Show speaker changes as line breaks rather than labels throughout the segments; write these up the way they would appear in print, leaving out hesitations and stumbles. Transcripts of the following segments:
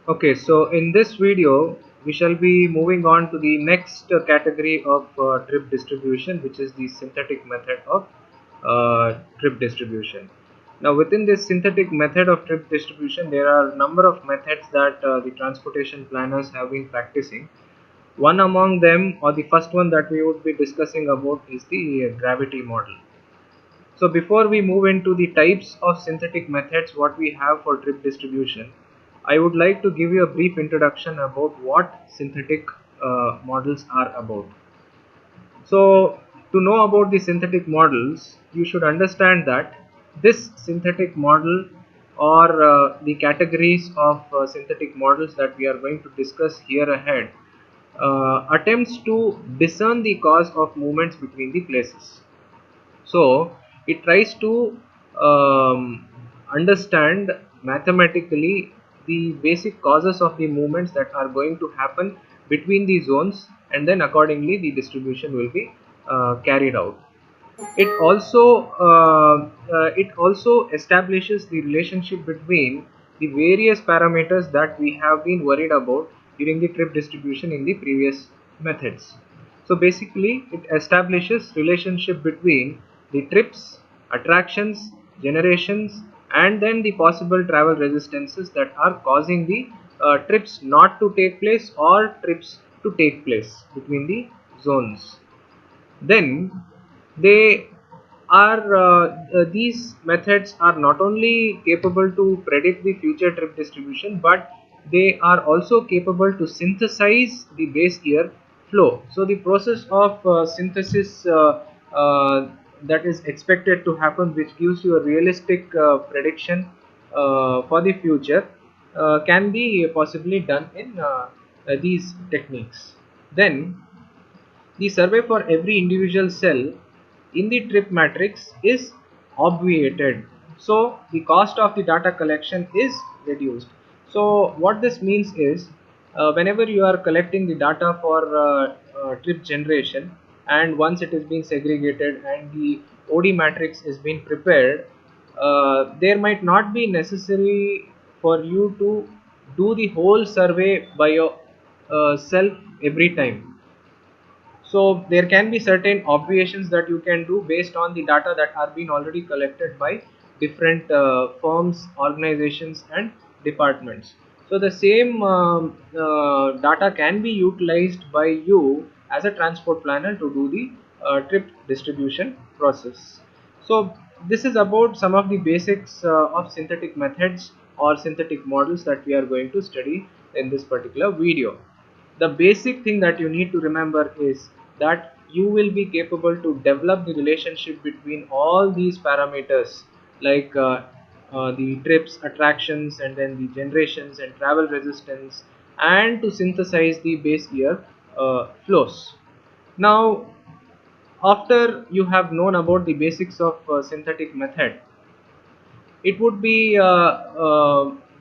Okay, so in this video, we shall be moving on to the next category of trip distribution, which is the synthetic method of trip distribution. Now, within this synthetic method of trip distribution, there are a number of methods that the transportation planners have been practicing. One among them, or the first one that we would be discussing about, is the gravity model. So before we move into the types of synthetic methods what we have for trip distribution, I would like to give you a brief introduction about what synthetic models are about. So to know about the synthetic models, you should understand that this synthetic model or the categories of synthetic models that we are going to discuss here ahead attempts to discern the cause of movements between the places. So it tries to understand mathematically the basic causes of the movements that are going to happen between the zones, and then accordingly the distribution will be carried out. It also establishes the relationship between the various parameters that we have been worried about during the trip distribution in the previous methods. So basically it establishes relationship between the trips, attractions, generations, and then the possible travel resistances that are causing the trips not to take place or trips to take place between the zones. Then they are these methods are not only capable to predict the future trip distribution, but they are also capable to synthesize the base year flow. So the process of synthesis that is expected to happen, which gives you a realistic prediction for the future, can be possibly done in these techniques. Then the survey for every individual cell in the trip matrix is obviated. So the cost of the data collection is reduced. So what this means is whenever you are collecting the data for trip generation, and once it is being segregated and the OD matrix is being prepared, there might not be necessary for you to do the whole survey by yourself every time. So there can be certain obviations that you can do based on the data that are being already collected by different firms, organizations, and departments. So the same data can be utilized by you as a transport planner to do the trip distribution process. So this is about some of the basics of synthetic methods or synthetic models that we are going to study in this particular video. The basic thing that you need to remember is that you will be capable to develop the relationship between all these parameters, like the trips, attractions, and then the generations and travel resistance, and to synthesize the base year flows. Now, after you have known about the basics of synthetic method, it would be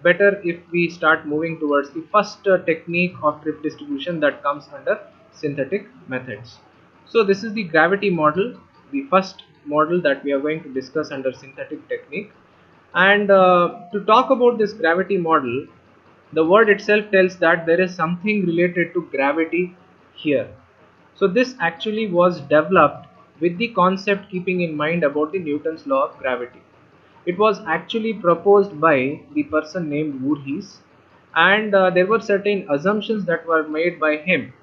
better if we start moving towards the first technique of trip distribution that comes under synthetic methods. So this is the gravity model, the first model that we are going to discuss under synthetic technique. And to talk about this gravity model, the word itself tells that there is something related to gravity here. So this actually was developed with the concept keeping in mind about the Newton's law of gravity. It was actually proposed by the person named Voorhees, and there were certain assumptions that were made by him.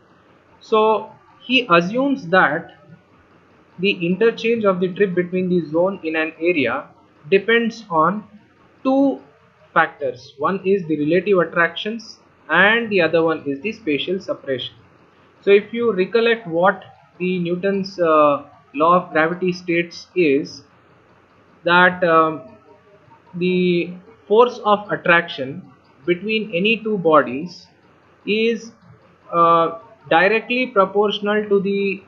So he assumes that the interchange of the trip between the zone in an area depends on two factors. One is the relative attractions and the other one is the spatial separation. So if you recollect what the Newton's law of gravity states is that the force of attraction between any two bodies is directly proportional to the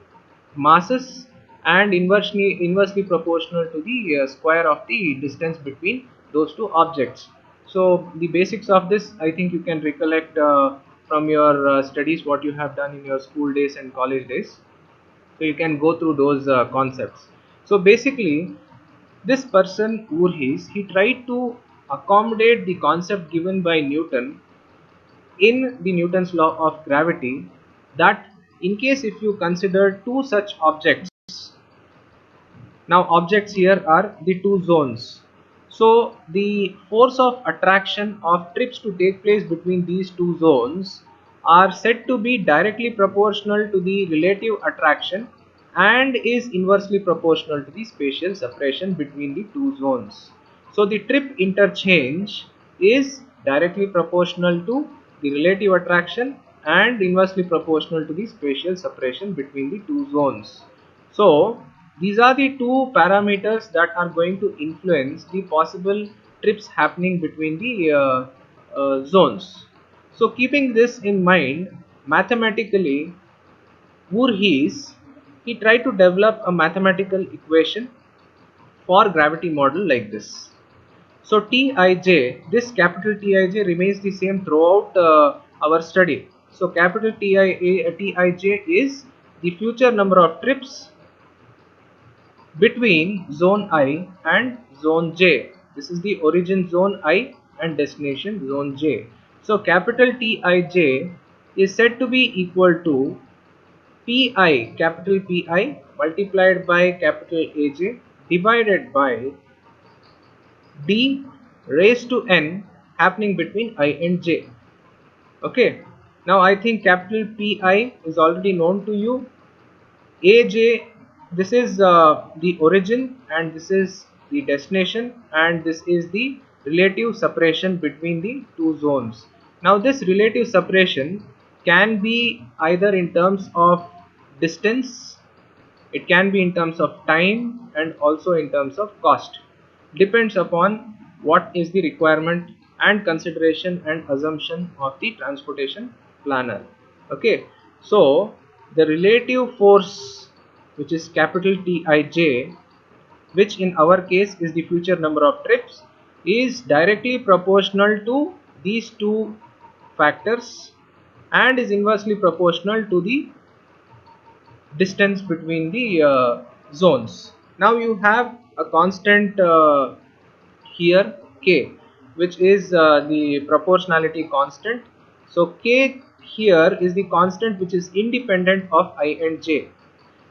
masses and inversely proportional to the square of the distance between those two objects. So the basics of this, I think you can recollect from your studies, what you have done in your school days and college days. So you can go through those concepts. So basically, this person Voorhees, he tried to accommodate the concept given by Newton in the Newton's law of gravity that in case if you consider two such objects, now objects here are the two zones. So the force of attraction of trips to take place between these two zones are said to be directly proportional to the relative attraction and is inversely proportional to the spatial separation between the two zones. So the trip interchange is directly proportional to the relative attraction and inversely proportional to the spatial separation between the two zones. So these are the two parameters that are going to influence the possible trips happening between the zones. So keeping this in mind, mathematically, Voorhees, he tried to develop a mathematical equation for gravity model like this. So Tij, this capital Tij remains the same throughout our study. So capital Tij is the future number of trips between zone I and zone J. This is the origin zone I and destination zone J. So capital Tij is said to be equal to Pi, capital Pi multiplied by capital Aj divided by d raised to n happening between I and j. Okay, now I think capital Pi is already known to you. Aj, this is the origin and this is the destination and this is the relative separation between the two zones. Now this relative separation can be either in terms of distance, it can be in terms of time and also in terms of cost. Depends upon what is the requirement and consideration and assumption of the transportation planner. Okay, so the relative force, which is capital Tij, which in our case is the future number of trips, is directly proportional to these two factors and is inversely proportional to the distance between the zones. Now you have a constant here k, which is the proportionality constant. So k here is the constant which is independent of I and j,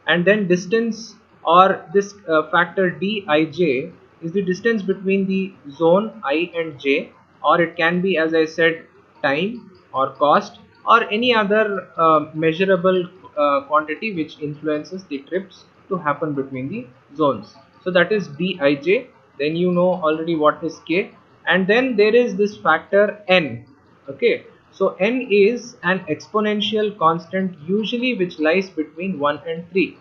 and then distance or this factor dij is the distance between the zone I and j, or it can be, as I said, time or cost or any other measurable quantity which influences the trips to happen between the zones. So that is dij. Then you know already what is k, and then there is this factor n. Okay, so n is an exponential constant usually which lies between 1 and 3.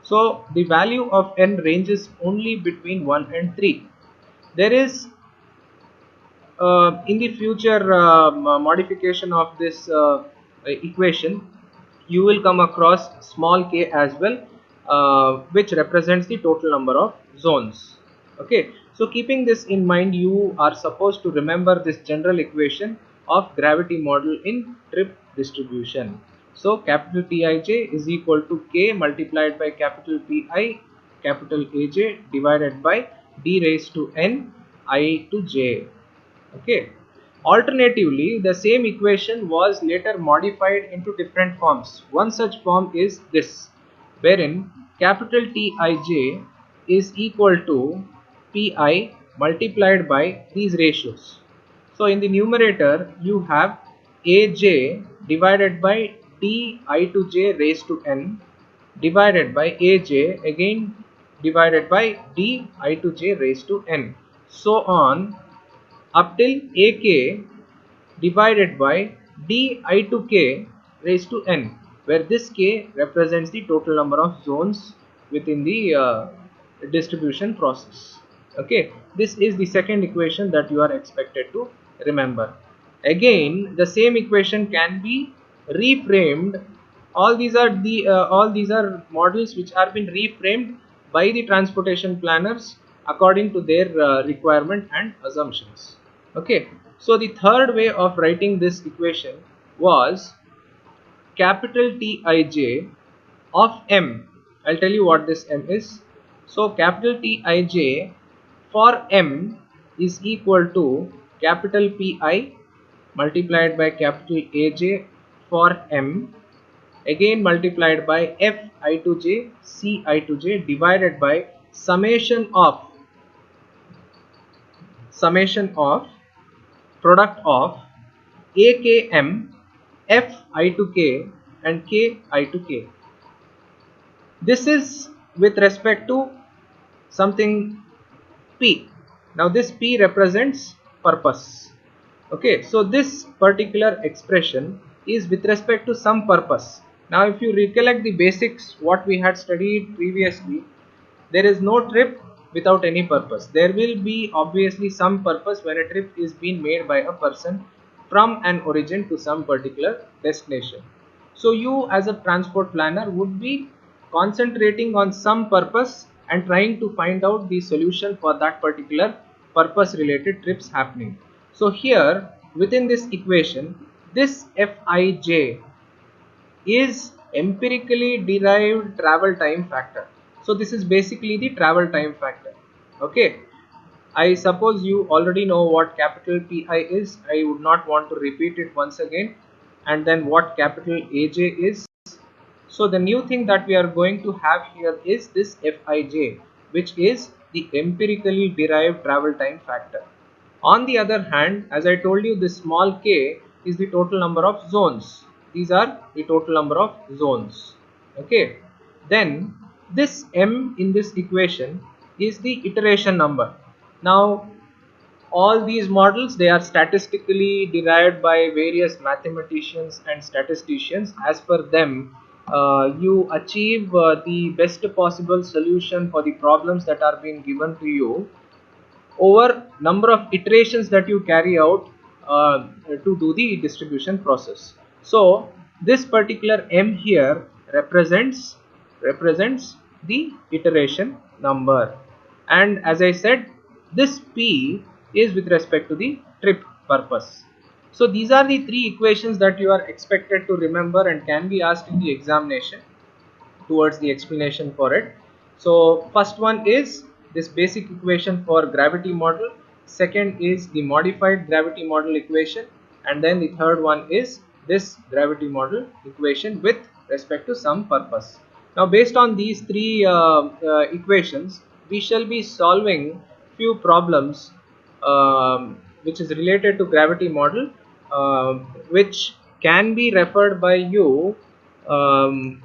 So the value of n ranges only between 1 and 3. There is in the future modification of this equation, you will come across small k as well, which represents the total number of zones. Okay, so keeping this in mind, you are supposed to remember this general equation of gravity model in trip distribution. So capital Tij is equal to k multiplied by capital Pi capital Aj divided by d raised to n I to j. Okay. Alternatively, the same equation was later modified into different forms. One such form is this, wherein capital Tij is equal to Pi multiplied by these ratios. So in the numerator, you have Aj divided by di to j raised to n divided by Aj again divided by di to j raised to n, so on up till ak divided by di to k raised to n, where this k represents the total number of zones within the distribution process. Okay, this is the second equation that you are expected to remember. Again, the same equation can be reframed. All these are models which are been reframed by the transportation planners according to their requirement and assumptions. Okay, so the third way of writing this equation was capital Tij of m. I'll tell you what this m is. So capital Tij for m is equal to capital Pi multiplied by capital AJ for M, again multiplied by Fi to j Ci to j divided by summation of product of AKM Fi to k and Ki to k. This is with respect to something P. Now this P represents purpose. Okay, so this particular expression is with respect to some purpose. Now if you recollect the basics what we had studied previously, there is no trip without any purpose. There will be obviously some purpose when a trip is being made by a person from an origin to some particular destination. So you as a transport planner would be concentrating on some purpose and trying to find out the solution for that particular purpose related trips happening. So here within this equation, this Fij is empirically derived travel time factor. So this is basically the travel time factor. Okay, I suppose you already know what capital Pi is. I would not want to repeat it once again. And then what capital Aj is. So the new thing that we are going to have here is this Fij, which is the empirically derived travel time factor. On the other hand, as I told you, this small k is the total number of zones. These are the total number of zones. Okay. Then this m in this equation is the iteration number. Now all these models, they are statistically derived by various mathematicians and statisticians. As per them, you achieve the best possible solution for the problems that are being given to you over number of iterations that you carry out to do the distribution process. So this particular m here represents the iteration number, and as I said, this p is with respect to the trip purpose. So these are the three equations that you are expected to remember and can be asked in the examination towards the explanation for it. So first one is this basic equation for gravity model, second is the modified gravity model equation, and then the third one is this gravity model equation with respect to some purpose. Now based on these three equations, we shall be solving few problems which is related to gravity model, which can be referred by you um,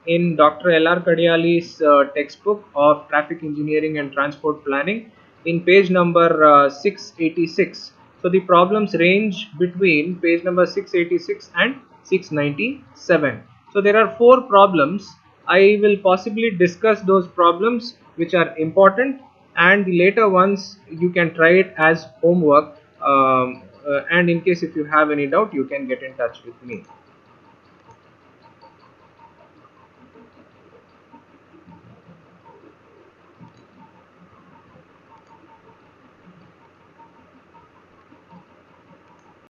in Dr. L.R. Kadiali's textbook of Traffic Engineering and Transport Planning in page number 686. So the problems range between page number 686 and 697. So there are four problems. I will possibly discuss those problems which are important, and the later ones you can try it as homework, and in case if you have any doubt, you can get in touch with me.